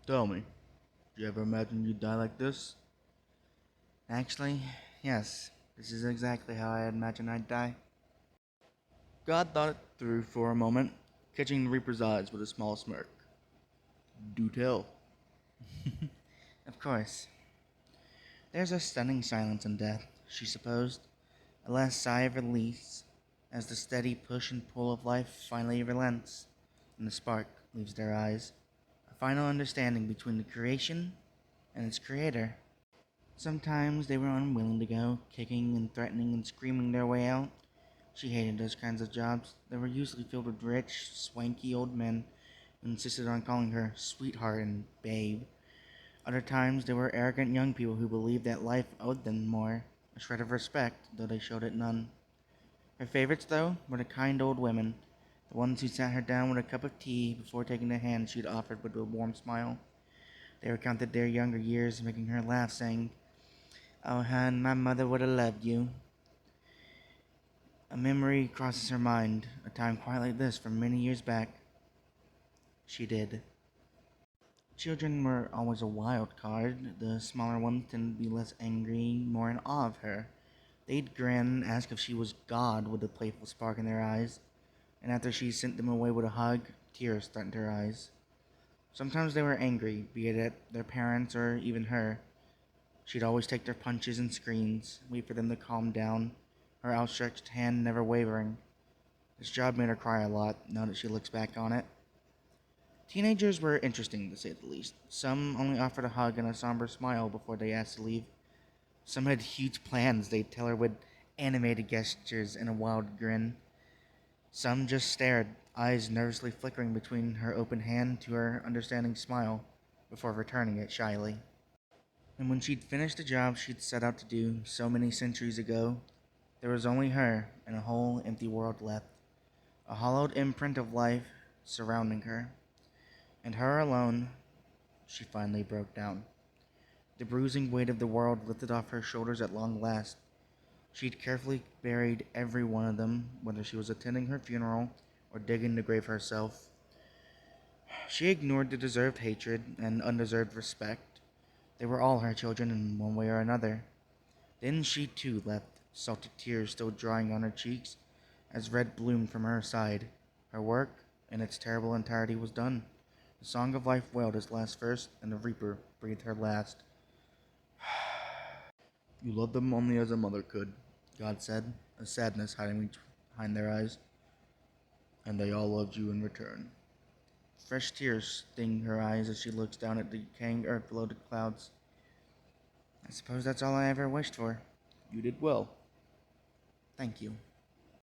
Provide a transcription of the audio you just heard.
Tell me, do you ever imagine you'd die like this? Actually, yes, this is exactly how I imagine I'd die. God thought it through for a moment, catching the Reaper's eyes with a small smirk. Do tell. Of course. There's a stunning silence in death, she supposed, a last sigh of release as the steady push and pull of life finally relents, and the spark leaves their eyes, a final understanding between the creation and its creator. Sometimes they were unwilling to go, kicking and threatening and screaming their way out. She hated those kinds of jobs. They were usually filled with rich, swanky old men who insisted on calling her sweetheart and babe. Other times there were arrogant young people who believed that life owed them more, a shred of respect, though they showed it none. Her favorites, though, were the kind old women, the ones who sat her down with a cup of tea before taking the hand she'd offered with a warm smile. They recounted their younger years, making her laugh, saying, "Oh, hon, my mother would have loved you." A memory crosses her mind, a time quite like this from many years back. She did. Children were always a wild card. The smaller ones tended to be less angry, more in awe of her. They'd grin, ask if she was God with a playful spark in their eyes, and after she sent them away with a hug, tears threatened her eyes. Sometimes they were angry, be it at their parents or even her. She'd always take their punches and screams, wait for them to calm down, her outstretched hand never wavering. This job made her cry a lot, now that she looks back on it. Teenagers were interesting, to say the least. Some only offered a hug and a somber smile before they asked to leave. Some had huge plans they'd tell her with animated gestures and a wild grin. Some just stared, eyes nervously flickering between her open hand to her understanding smile, before returning it shyly. And when she'd finished the job she'd set out to do so many centuries ago, there was only her and a whole empty world left, a hollowed imprint of life surrounding her. And her alone, she finally broke down. The bruising weight of the world lifted off her shoulders at long last. She'd carefully buried every one of them, whether she was attending her funeral or digging the grave herself. She ignored the deserved hatred and undeserved respect. They were all her children in one way or another. Then she too left, salted tears still drying on her cheeks, as red bloomed from her side. Her work, in its terrible entirety, was done. The song of life wailed its last verse, and the reaper breathed her last. You loved them only as a mother could, God said, a sadness hiding behind their eyes, and they all loved you in return. Fresh tears sting her eyes as she looks down at the decaying earth below the clouds. I suppose that's all I ever wished for. You did well. Thank you.